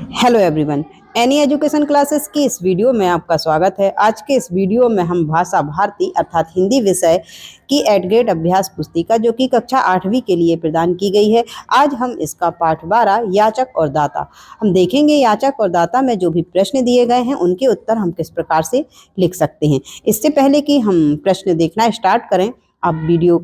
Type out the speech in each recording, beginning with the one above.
Hello everyone, any education classes की इस video में आपका स्वागत है। आज के इस वीडियो में हम भाषा भारती अर्थात हिंदी विषय की एट ग्रेड अभ्यास पुस्तिका जो कि कक्षा 8वीं के लिए प्रदान की गई है, आज हम इसका पाठ 12 याचक और दाता हम देखेंगे। याचक और दाता में जो भी प्रश्न दिए गए हैं उनके उत्तर हम किस प्रकार से लिख सकते हैं। इससे पहले कि हम प्रश्न देखना स्टार्ट करें, आप वीडियो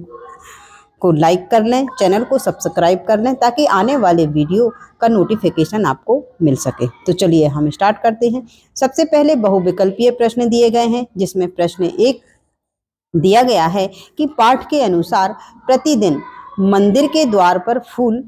को लाइक कर लें, चैनल को सब्सक्राइब कर लें ताकि आने वाले वीडियो का नोटिफिकेशन आपको मिल सके। तो चलिए हम स्टार्ट करते हैं। सबसे पहले बहुविकल्पीय प्रश्न दिए गए हैं, जिसमें प्रश्न 1 दिया गया है कि पाठ के अनुसार प्रतिदिन मंदिर के द्वार पर फूल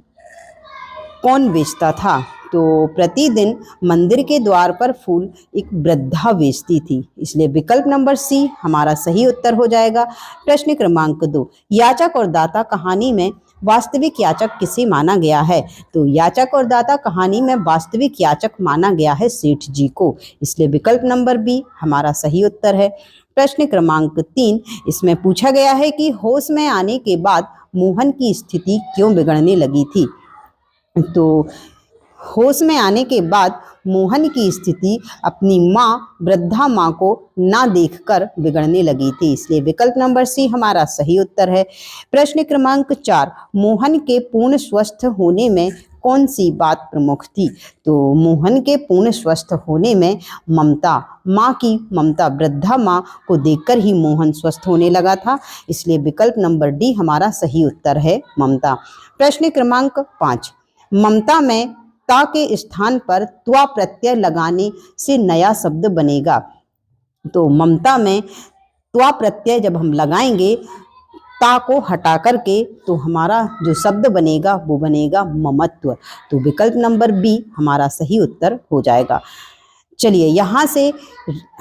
कौन बेचता था। तो प्रतिदिन मंदिर के द्वार पर फूल एक वृद्धा बेचती थी, इसलिए विकल्प नंबर सी हमारा सही उत्तर हो जाएगा। प्रश्न क्रमांक 2, याचक और दाता कहानी में वास्तविक याचक किसे माना गया है। तो याचक और दाता कहानी में वास्तविक याचक माना गया है सेठ जी को, इसलिए विकल्प नंबर बी हमारा सही उत्तर है। प्रश्न क्रमांक 3, इसमें पूछा गया है कि होश में आने के बाद मोहन की स्थिति क्यों बिगड़ने लगी थी। तो होश में आने के बाद मोहन की स्थिति अपनी माँ वृद्धा माँ को ना देखकर बिगड़ने लगी थी, इसलिए विकल्प नंबर सी हमारा सही उत्तर है। प्रश्न क्रमांक 4, मोहन के पूर्ण स्वस्थ होने में कौन सी बात प्रमुख थी। तो मोहन के पूर्ण स्वस्थ होने में ममता, माँ की ममता, वृद्धा माँ को देखकर ही मोहन स्वस्थ होने लगा था, इसलिए विकल्प नंबर डी हमारा सही उत्तर है, ममता। प्रश्न क्रमांक 5, ममता में ता के स्थान पर त्वा प्रत्यय लगाने से नया शब्द बनेगा। तो ममता में त्वा प्रत्यय जब हम लगाएंगे ता को हटा करके, तो हमारा जो शब्द बनेगा वो बनेगा ममत्व। तो विकल्प नंबर बी हमारा सही उत्तर हो जाएगा। चलिए यहाँ से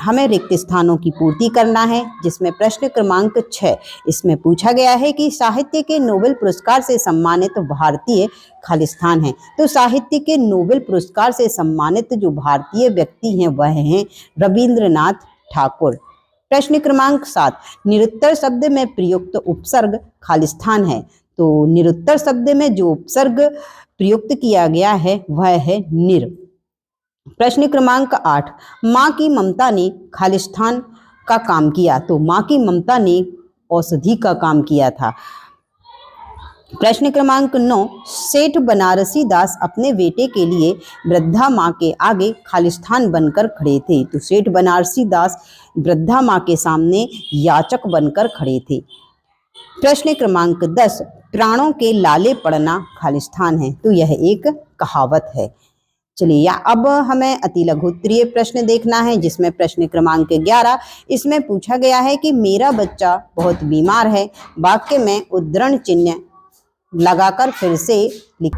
हमें रिक्त स्थानों की पूर्ति करना है, जिसमें प्रश्न क्रमांक 6 इसमें पूछा गया है कि साहित्य के नोबेल पुरस्कार से सम्मानित भारतीय खालिस्तान है। तो साहित्य के नोबेल पुरस्कार से सम्मानित जो भारतीय व्यक्ति हैं वह हैं रविंद्रनाथ ठाकुर। प्रश्न क्रमांक 7, निरुत्तर शब्द में प्रयुक्त उपसर्ग खालिस्तान है। तो निरुत्तर शब्द में जो उपसर्ग प्रयुक्त किया गया है वह है निर। प्रश्न क्रमांक 8, माँ की ममता ने खालिस्तान का काम किया। तो माँ की ममता ने औषधि का काम किया था। प्रश्न क्रमांक 9, सेठ बनारसी दास अपने बेटे के लिए वृद्धा माँ के आगे खालिस्तान बनकर खड़े थे। तो सेठ बनारसी दास वृद्धा माँ के सामने याचक बनकर खड़े थे। प्रश्न क्रमांक 10, प्राणों के लाले पड़ना खालिस्तान है। तो यह एक कहावत है। चलिए अब हमें अति लघु उत्तरीय प्रश्न देखना है, जिसमें प्रश्न क्रमांक 11 इसमें पूछा गया है कि मेरा बच्चा बहुत बीमार है। वाक्य में उद्धरण चिन्ह लगाकर फिर से लिख।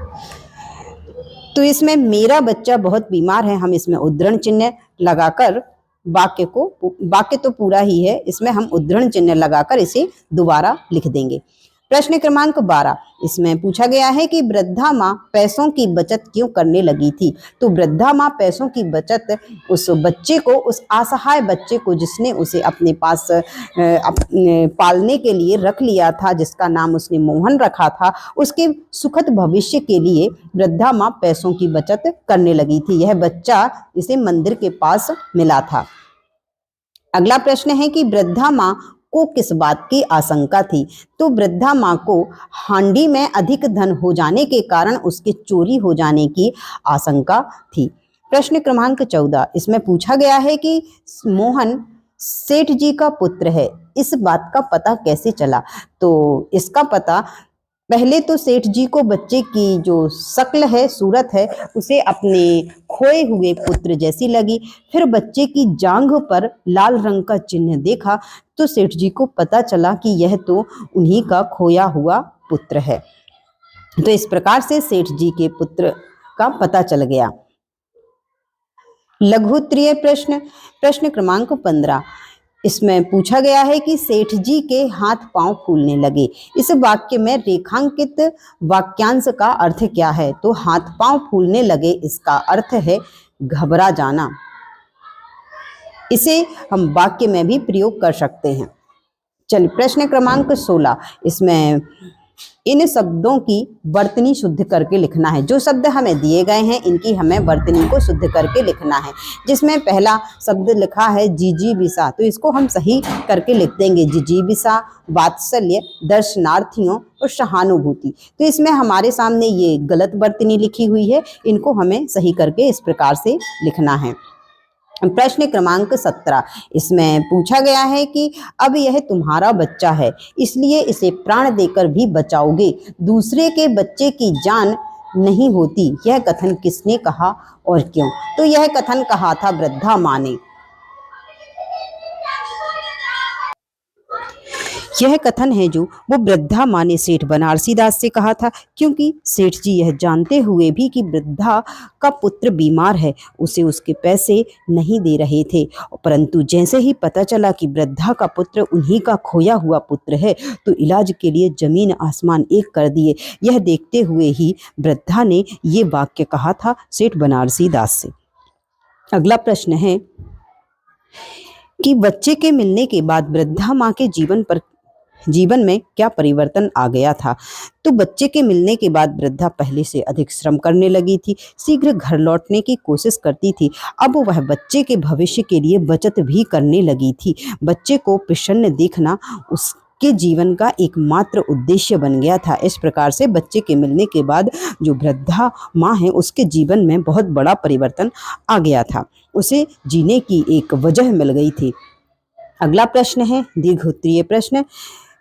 तो इसमें मेरा बच्चा बहुत बीमार है, हम इसमें उद्धरण चिन्ह लगाकर वाक्य तो पूरा ही है, इसमें हम उद्धरण चिन्ह लगाकर इसे दोबारा लिख देंगे। प्रश्न क्रमांक 12 इसमें पूछा गया है कि वृद्धा माँ पैसों की बचत क्यों करने लगी थी। तो वृद्धा माँ पैसों की बचत उस बच्चे को, उस असहाय बच्चे को जिसने उसे अपने पास पालने के लिए रख लिया था, जिसका नाम उसने मोहन रखा था, उसके सुखद भविष्य के लिए वृद्धा माँ पैसों की बचत करने लगी थी। यह बच्चा इसे मंदिर के पास मिला था। अगला प्रश्न है कि वृद्धा माँ को किस बात की आशंका थी। तो वृद्धा माँ को हांडी में अधिक धन हो जाने के कारण उसके चोरी हो जाने की आशंका थी। प्रश्न क्रमांक 14 इसमें पूछा गया है कि मोहन सेठ जी का पुत्र है, इस बात का पता कैसे चला। तो इसका पता पहले तो सेठ जी को बच्चे की जो शक्ल है, सूरत है, उसे अपने खोए हुए पुत्र जैसी लगी। फिर बच्चे की जांघ पर लाल रंग का चिन्ह देखा तो सेठ जी को पता चला कि यह तो उन्हीं का खोया हुआ पुत्र है। तो इस प्रकार से सेठ जी के पुत्र का पता चल गया। लघु उत्तरीय प्रश्न क्रमांक 15 इसमें पूछा गया है कि सेठ जी के हाथ पांव फूलने लगे। इस वाक्य में रेखांकित वाक्यांश का अर्थ क्या है। तो हाथ पांव फूलने लगे, इसका अर्थ है घबरा जाना। इसे हम वाक्य में भी प्रयोग कर सकते हैं। चलिए प्रश्न क्रमांक 16 इसमें इन शब्दों की वर्तनी शुद्ध करके लिखना है। जो शब्द हमें दिए गए हैं इनकी हमें वर्तनी को शुद्ध करके लिखना है। जिसमें पहला शब्द लिखा है जिजीविषा, तो इसको हम सही करके लिख देंगे जिजीविषा, वात्सल्य, दर्शनार्थियों और सहानुभूति। तो इसमें हमारे सामने ये गलत वर्तनी लिखी हुई है, इनको हमें सही करके इस प्रकार से लिखना है। प्रश्न क्रमांक 17, इसमें पूछा गया है कि अब यह तुम्हारा बच्चा है, इसलिए इसे प्राण देकर भी बचाओगे, दूसरे के बच्चे की जान नहीं होती, यह कथन किसने कहा और क्यों? तो यह कथन कहा था वृद्धा माँ ने। यह कथन है जो वो वृद्धा माँ ने सेठ बनारसी दास से कहा था, क्योंकि सेठ जी यह जानते हुए भी कि वृद्धा का पुत्र बीमार है, उसे उसके पैसे नहीं दे रहे थे, परंतु जैसे ही पता चला कि वृद्धा का पुत्र उन्हीं का खोया हुआ पुत्र है, तो इलाज के लिए जमीन आसमान एक कर दिए। यह देखते हुए ही वृद्धा ने ये वाक्य कहा था सेठ बनारसी दास से। अगला प्रश्न है कि बच्चे के मिलने के बाद वृद्धा माँ के जीवन में क्या परिवर्तन आ गया था? तो बच्चे के मिलने के बाद वृद्धा पहले से अधिक श्रम करने लगी थी, शीघ्र घर लौटने की कोशिश करती थी। अब वह बच्चे के भविष्य के लिए बचत भी करने लगी थी। बच्चे को प्रसन्न देखना उसके जीवन का एकमात्र उद्देश्य बन गया था। इस प्रकार से बच्चे के मिलने के बाद जो वृद्धा माँ है उसके जीवन में बहुत बड़ा परिवर्तन आ गया था, उसे जीने की एक वजह मिल गई थी। अगला प्रश्न है दीर्घोत्तरीय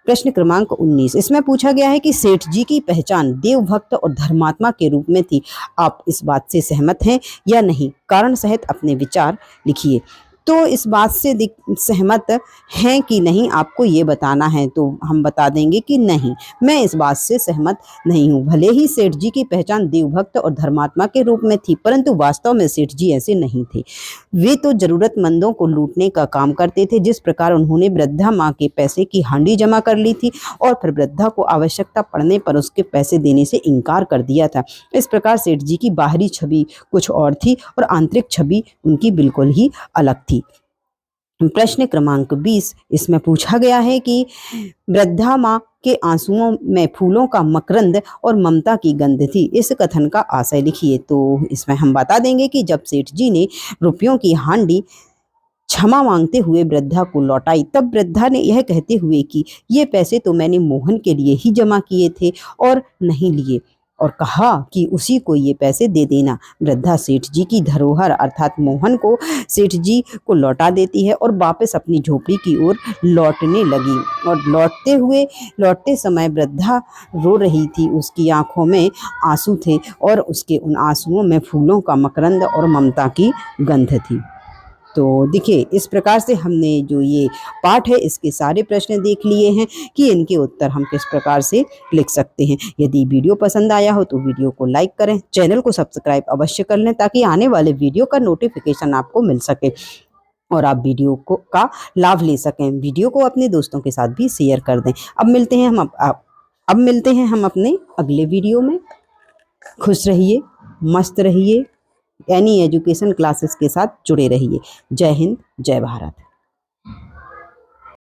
प्रश्न क्रमांक 19, इसमें पूछा गया है कि सेठ जी की पहचान देवभक्त और धर्मात्मा के रूप में थी। आप इस बात से सहमत हैं या नहीं? कारण सहित अपने विचार लिखिए। तो इस बात से सहमत हैं कि नहीं आपको ये बताना है, तो हम बता देंगे कि नहीं, मैं इस बात से सहमत नहीं हूँ। भले ही सेठ जी की पहचान देवभक्त और धर्मात्मा के रूप में थी, परंतु वास्तव में सेठ जी ऐसे नहीं थे। वे तो जरूरतमंदों को लूटने का काम करते थे। जिस प्रकार उन्होंने वृद्धा माँ के पैसे की हांडी जमा कर ली थी और फिर वृद्धा को आवश्यकता पड़ने पर उसके पैसे देने से इनकार कर दिया था, इस प्रकार सेठ जी की बाहरी छवि कुछ और थी और आंतरिक छवि उनकी बिल्कुल ही अलग थी। प्रश्न क्रमांक 20, इसमें पूछा गया है कि वृद्धा माँ के आंसुओं में फूलों का मकरंद और ममता की गंध थी, इस कथन का आशय लिखिए। तो इसमें हम बता देंगे कि जब सेठ जी ने रुपयों की हांडी क्षमा मांगते हुए वृद्धा को लौटाई, तब वृद्धा ने यह कहते हुए कि ये पैसे तो मैंने मोहन के लिए ही जमा किए थे और नहीं लिए, और कहा कि उसी को ये पैसे दे देना। वृद्धा सेठ जी की धरोहर अर्थात मोहन को सेठ जी को लौटा देती है और वापस अपनी झोपड़ी की ओर लौटने लगी। और लौटते समय वृद्धा रो रही थी, उसकी आंखों में आंसू थे और उसके उन आंसुओं में फूलों का मकरंद और ममता की गंध थी। तो देखिए, इस प्रकार से हमने जो ये पाठ है इसके सारे प्रश्न देख लिए हैं कि इनके उत्तर हम किस प्रकार से लिख सकते हैं। यदि वीडियो पसंद आया हो तो वीडियो को लाइक करें, चैनल को सब्सक्राइब अवश्य कर लें ताकि आने वाले वीडियो का नोटिफिकेशन आपको मिल सके और आप वीडियो का लाभ ले सकें। वीडियो को अपने दोस्तों के साथ भी शेयर कर दें। अब मिलते हैं हम अपने अगले वीडियो में। खुश रहिए, मस्त रहिए, एनी एजुकेशन क्लासेस के साथ जुड़े रहिए। जय हिंद, जय भारत।